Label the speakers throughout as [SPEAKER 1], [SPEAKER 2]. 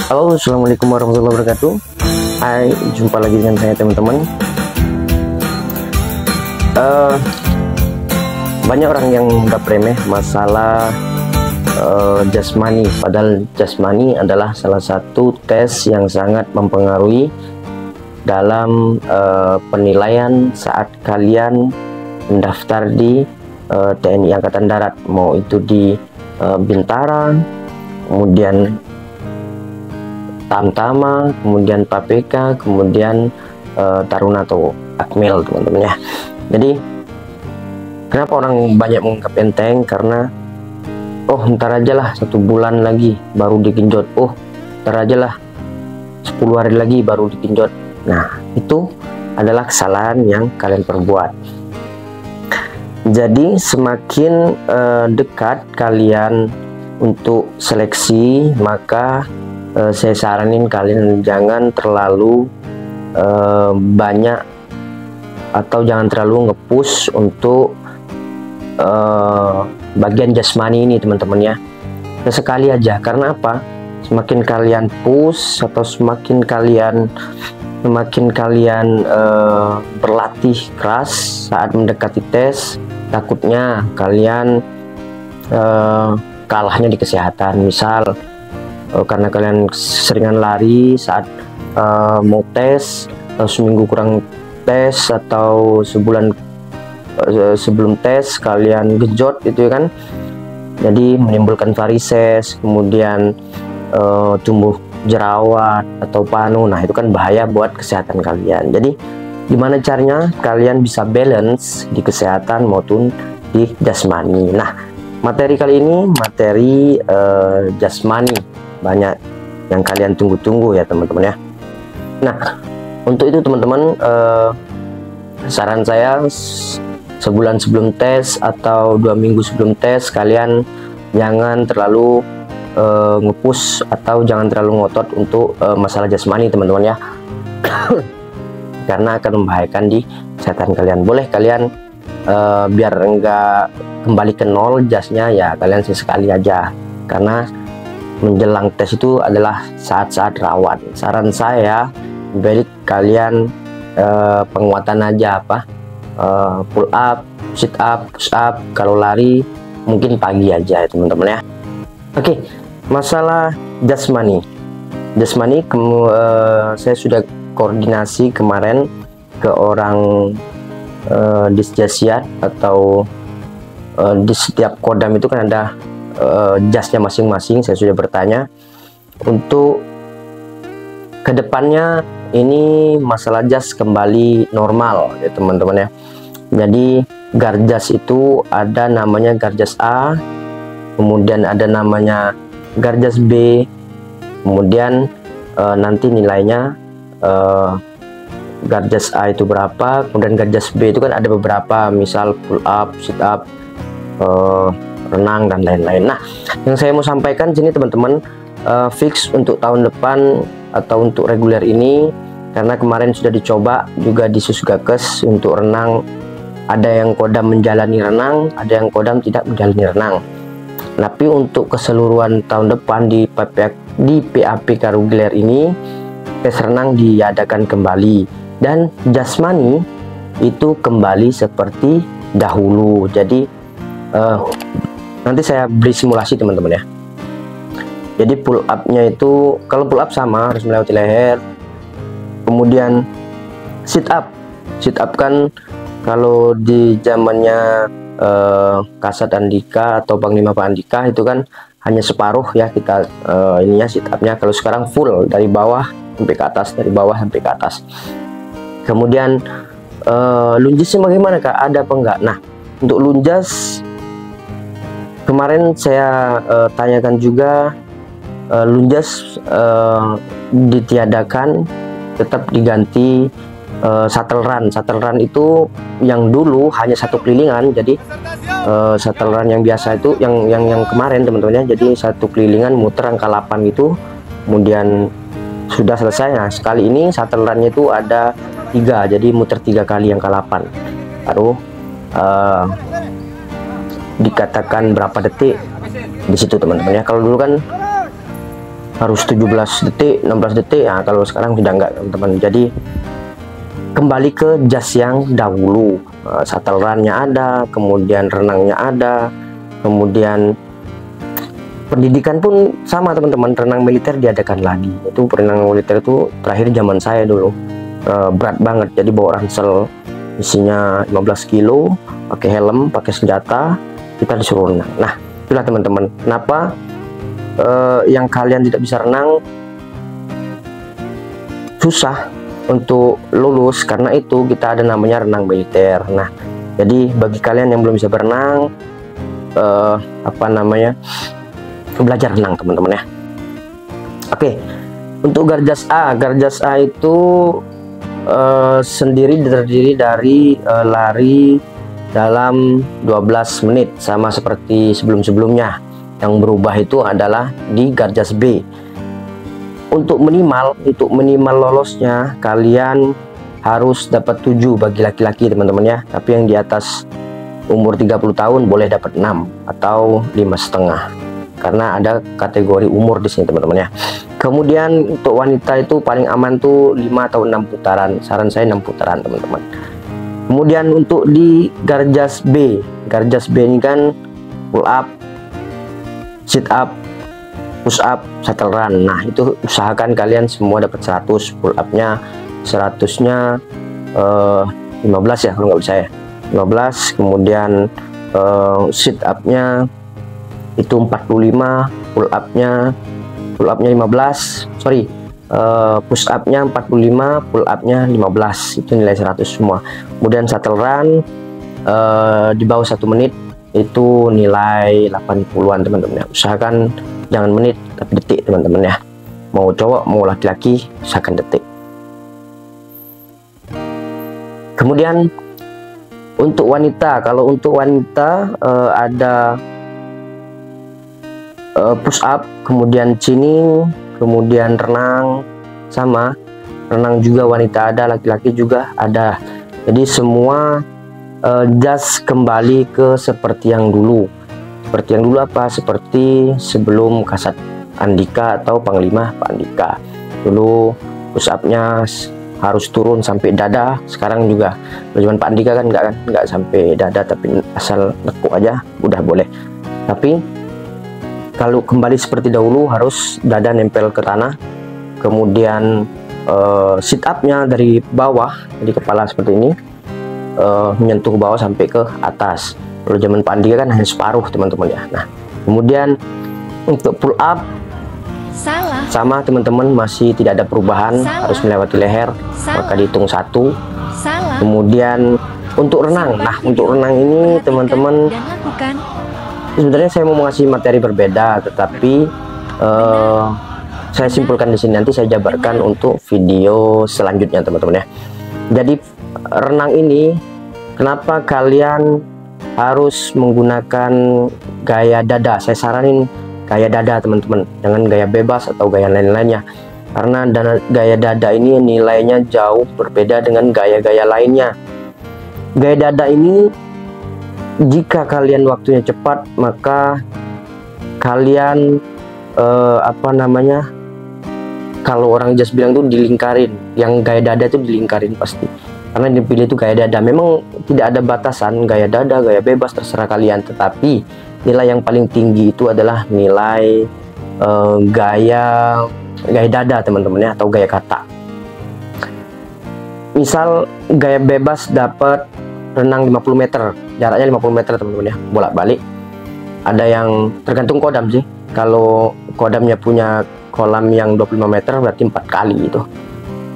[SPEAKER 1] Halo, assalamualaikum warahmatullahi wabarakatuh. Hai, jumpa lagi dengan saya teman-teman. Banyak orang yang nggak remeh masalah jasmani, padahal jasmani adalah salah satu tes yang sangat mempengaruhi dalam penilaian saat kalian mendaftar di TNI Angkatan Darat, mau itu di Bintara, kemudian Tamtama, kemudian PPK, kemudian Taruna atau Akmil, teman-teman ya. Jadi kenapa orang banyak menganggap enteng? Karena oh ntar aja lah, 1 bulan lagi baru digenjot, oh ntar aja lah 10 hari lagi baru digenjot. Nah, itu adalah kesalahan yang kalian perbuat. Jadi semakin dekat kalian untuk seleksi, maka saya saranin kalian jangan terlalu banyak atau jangan terlalu nge-push untuk bagian jasmani ini, teman-teman ya. Sesekali aja. Karena apa? Semakin kalian push atau semakin kalian berlatih keras saat mendekati tes, takutnya kalian kalahnya di kesehatan. Misal karena kalian seringan lari saat mau tes, atau seminggu kurang tes, atau sebulan sebelum tes kalian genjot itu kan, jadi menimbulkan varises, kemudian tumbuh jerawat atau panu. Nah, itu kan bahaya buat kesehatan kalian. Jadi gimana caranya kalian bisa balance di kesehatan maupun di jasmani. Nah, materi kali ini materi jasmani, banyak yang kalian tunggu-tunggu ya teman-teman ya. Nah, untuk itu teman-teman, saran saya sebulan sebelum tes atau 2 minggu sebelum tes kalian jangan terlalu nge-push atau jangan terlalu ngotot untuk masalah jasmani, teman-teman ya. Karena akan membahayakan di kesehatan kalian. Boleh kalian biar enggak kembali ke nol jasnya ya, kalian sesekali aja, karena menjelang tes itu adalah saat-saat rawan. Saran saya baik kalian penguatan aja, pull up, sit up, push up. Kalau lari mungkin pagi aja ya teman-teman ya. Oke, masalah jasmani saya sudah koordinasi kemarin ke orang Disjasiat atau di setiap kodam itu kan ada jasnya masing-masing. Saya sudah bertanya untuk kedepannya ini masalah jas kembali normal ya teman-teman ya. Jadi garjas itu ada namanya garjas A, kemudian ada namanya garjas B, kemudian nanti nilainya garjas A itu berapa, kemudian garjas B itu kan ada beberapa, misal pull up, sit up, renang dan lain-lain. Nah, yang saya mau sampaikan sini teman-teman, fix untuk tahun depan atau untuk reguler ini, karena kemarin sudah dicoba juga di Susgakes untuk renang, ada yang kodam menjalani renang, ada yang kodam tidak menjalani renang. Tapi untuk keseluruhan tahun depan di PAPK reguler ini tes renang diadakan kembali dan jasmani itu kembali seperti dahulu. Jadi nanti saya beri simulasi teman-teman ya. Jadi pull up-nya itu, kalau pull up sama harus melewati leher. Kemudian sit up kan kalau di zamannya Kasat Andika atau Panglima Pak Andika itu kan hanya separuh ya kita ininya sit up-nya. Kalau sekarang full dari bawah sampai ke atas, dari bawah sampai ke atas. Kemudian lungesnya bagaimana Kak? Ada apa enggak? Nah, untuk lunges kemarin saya tanyakan juga, lunges ditiadakan, tetap diganti shuttle run. Shuttle run itu yang dulu hanya 1 kelilingan. Jadi shuttle run yang biasa itu yang kemarin teman-teman ya, jadi 1 kelilingan muter angka 8 gitu, kemudian sudah selesai. Nah, sekali ini shuttle runnya itu ada 3, jadi muter 3 kali angka 8 baru dikatakan berapa detik di situ teman-teman ya. Kalau dulu kan harus 17 detik 16 detik. Nah, kalau sekarang sudah enggak teman-teman. Jadi kembali ke jas yang dahulu. Shuttle run-nya ada, kemudian renangnya ada, kemudian pendidikan pun sama teman-teman. Renang militer diadakan lagi. Itu renang militer itu terakhir zaman saya dulu. Berat banget, jadi bawa ransel isinya 15 kilo, pakai helm, pakai senjata, kita disuruh renang. Nah, itulah teman-teman, kenapa yang kalian tidak bisa renang susah untuk lulus, karena itu kita ada namanya renang militer. Nah, jadi bagi kalian yang belum bisa berenang, belajar renang teman-teman ya. Oke, untuk Garjas A itu terdiri dari lari dalam 12 menit, sama seperti sebelum-sebelumnya. Yang berubah itu adalah di Garjas B. Untuk minimal lolosnya kalian harus dapat 7 bagi laki-laki teman-teman ya. Tapi yang di atas umur 30 tahun boleh dapat 6 atau 5,5, karena ada kategori umur di sini teman-teman ya. Kemudian untuk wanita itu paling aman tuh 5 atau 6 putaran. Saran saya 6 putaran teman-teman. Kemudian untuk di Garjas B ini kan pull up, sit up, push up, shuttle run. Nah, itu usahakan kalian semua dapat 100. Pull up-nya 100-nya 15 ya kalau nggak bisa ya. 15. Kemudian sit up-nya itu 45, pull up-nya 15, push up-nya 45, pull up-nya 15, itu nilai 100 semua. Kemudian shuttle run di bawah 1 menit itu nilai 80-an teman-teman ya. Usahakan jangan menit tapi detik teman-teman ya. Mau cowok mau laki-laki usahakan detik. Kemudian untuk wanita, kalau untuk wanita ada push up, kemudian chinning, kemudian renang, sama renang juga wanita ada, laki-laki juga ada. Jadi semua jas kembali ke seperti yang dulu. Seperti yang dulu apa? Seperti sebelum Kasat Andika atau Panglima Pak Andika. Dulu push up-nya harus turun sampai dada. Sekarang juga zaman Pak Andika kan nggak sampai dada, tapi asal lekuk aja udah boleh. Tapi kalau kembali seperti dahulu harus dada nempel ke tanah. Kemudian sit up-nya dari bawah, dari kepala seperti ini, menyentuh bawah sampai ke atas. Kalau zaman Pak Andika kan hanya separuh teman-teman ya. Nah, kemudian untuk pull up sama teman-teman, masih tidak ada perubahan. Harus melewati leher, maka dihitung 1. Kemudian untuk renang, nah untuk renang ini teman-teman, sebenarnya saya mau mengasih materi berbeda, tetapi saya simpulkan di sini, nanti saya jabarkan untuk video selanjutnya teman-teman ya. Jadi renang ini kenapa kalian harus menggunakan gaya dada? Saya saranin gaya dada teman-teman, jangan gaya bebas atau gaya lain-lainnya, karena gaya dada ini nilainya jauh berbeda dengan gaya-gaya lainnya. Gaya dada ini jika kalian waktunya cepat, maka kalian kalau orang jas bilang tuh dilingkarin. Yang gaya dada itu dilingkarin pasti, karena dipilih itu gaya dada. Memang tidak ada batasan gaya dada, gaya bebas, terserah kalian. Tetapi nilai yang paling tinggi itu adalah nilai gaya dada teman-teman ya, atau gaya kata. Misal gaya bebas dapat renang 50 meter, jaraknya 50 meter teman-teman ya, bolak-balik. Ada yang tergantung kodam sih. Kalau kodamnya punya kolam yang 25 meter berarti 4 kali itu.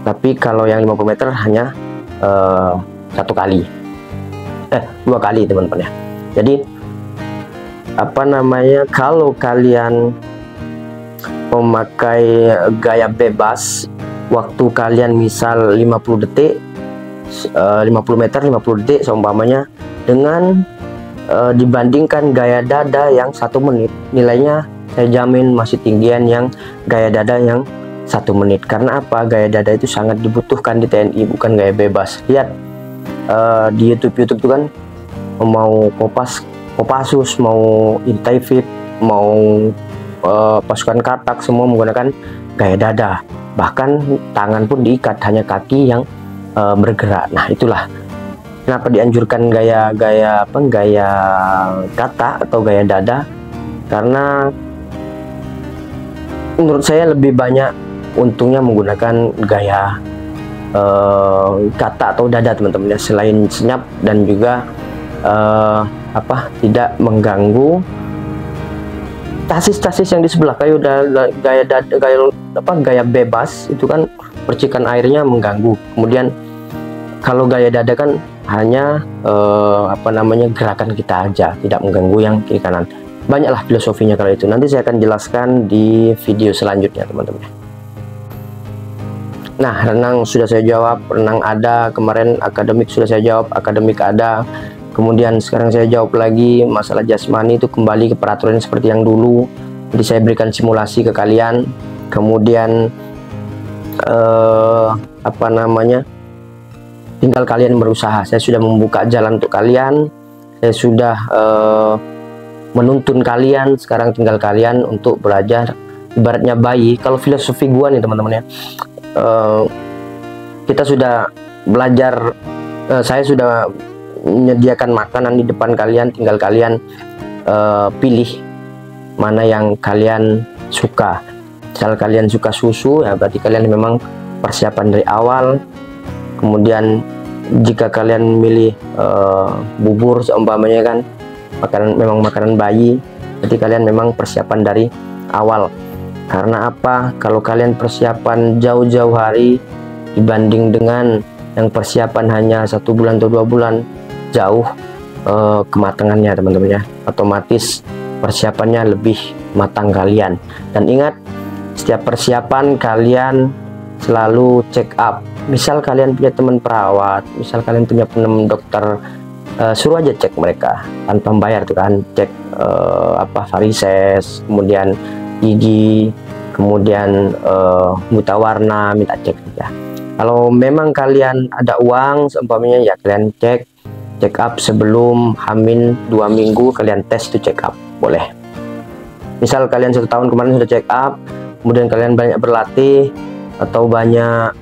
[SPEAKER 1] Tapi kalau yang 50 meter hanya 1 kali, 2 kali teman-teman ya. Jadi kalau kalian memakai gaya bebas, waktu kalian misal 50 detik, 50 meter 50 detik seumpamanya, dengan dibandingkan gaya dada yang 1 menit, nilainya saya jamin masih tinggian yang gaya dada yang 1 menit. Karena apa? Gaya dada itu sangat dibutuhkan di TNI, bukan gaya bebas. Lihat di YouTube itu kan, mau Kopassus, mau Intai Fit, mau pasukan katak semua menggunakan gaya dada, bahkan tangan pun diikat, hanya kaki yang bergerak. Nah, itulah kenapa dianjurkan gaya katak atau gaya dada, karena menurut saya lebih banyak untungnya menggunakan gaya katak atau dada teman-teman ya, selain senyap dan juga tidak mengganggu tasis-tasis yang di sebelah. Kayu gaya bebas itu kan percikan airnya mengganggu. Kemudian kalau gaya dada kan hanya gerakan kita aja, tidak mengganggu yang kiri kanan. Banyaklah filosofinya kalau itu. Nanti saya akan jelaskan di video selanjutnya teman-teman. Nah, renang sudah saya jawab, renang ada, kemarin akademik sudah saya jawab, akademik ada. Kemudian sekarang saya jawab lagi masalah jasmani, itu kembali ke peraturan seperti yang dulu. Jadi saya berikan simulasi ke kalian. Kemudian tinggal kalian berusaha. Saya sudah membuka jalan untuk kalian. Saya sudah menuntun kalian. Sekarang tinggal kalian untuk belajar. Ibaratnya bayi. Kalau filosofi gua nih teman-teman ya, kita sudah belajar. Saya sudah menyediakan makanan di depan kalian, tinggal kalian pilih mana yang kalian suka. Misal kalian suka susu, ya berarti kalian memang persiapan dari awal. Kemudian jika kalian milih bubur seumpamanya kan, memang makanan bayi, berarti kalian memang persiapan dari awal. Karena apa? Kalau kalian persiapan jauh-jauh hari dibanding dengan yang persiapan hanya 1 bulan atau 2 bulan, jauh kematangannya teman-teman ya, otomatis persiapannya lebih matang kalian. Dan ingat, setiap persiapan kalian selalu check up. Misal kalian punya teman perawat, misal kalian punya teman dokter, suruh aja cek mereka tanpa membayar tuh kan, cek varises, kemudian gigi, kemudian buta warna, minta cek aja. Kalau memang kalian ada uang seumpamanya ya, kalian check up sebelum hamil 2 minggu, kalian tes tuh check up, boleh. Misal kalian 1 tahun kemarin sudah check up, kemudian kalian banyak berlatih atau banyak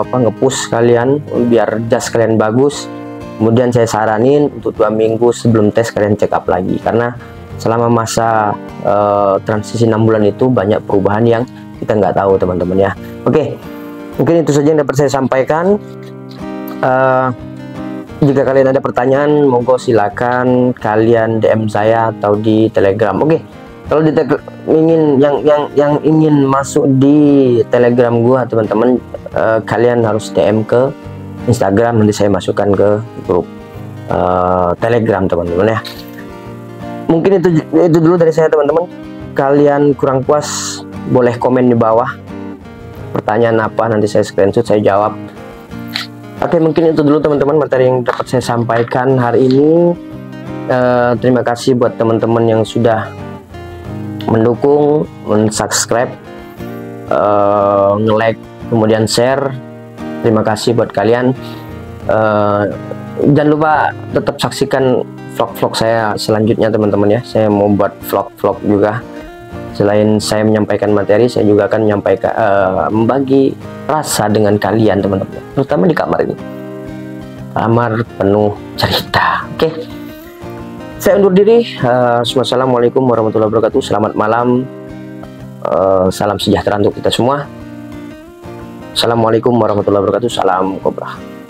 [SPEAKER 1] nge-push kalian biar jas kalian bagus, kemudian saya saranin untuk 2 minggu sebelum tes kalian check up lagi, karena selama masa transisi 6 bulan itu banyak perubahan yang kita nggak tahu teman-teman ya. Oke, mungkin itu saja yang dapat saya sampaikan. Jika kalian ada pertanyaan, monggo silakan kalian DM saya atau di Telegram. Oke, kalau yang ingin masuk di Telegram gua teman-teman, kalian harus DM ke Instagram, nanti saya masukkan ke grup Telegram teman-teman ya. Mungkin itu dulu dari saya teman-teman. Kalian kurang puas boleh komen di bawah, pertanyaan apa, nanti saya screenshot, saya jawab. Oke, mungkin itu dulu teman-teman materi yang dapat saya sampaikan hari ini. Terima kasih buat teman-teman yang sudah mendukung, subscribe, nge-like, kemudian share. Terima kasih buat kalian. Jangan lupa tetap saksikan vlog-vlog saya selanjutnya teman-teman ya. Saya mau buat vlog-vlog juga. Selain saya menyampaikan materi, saya juga akan menyampaikan membagi rasa dengan kalian teman-teman, terutama di kamar ini, kamar penuh cerita. Oke, saya undur diri. Wassalamualaikum warahmatullahi wabarakatuh. Selamat malam, salam sejahtera untuk kita semua. Assalamualaikum warahmatullahi wabarakatuh. Salam Kobra.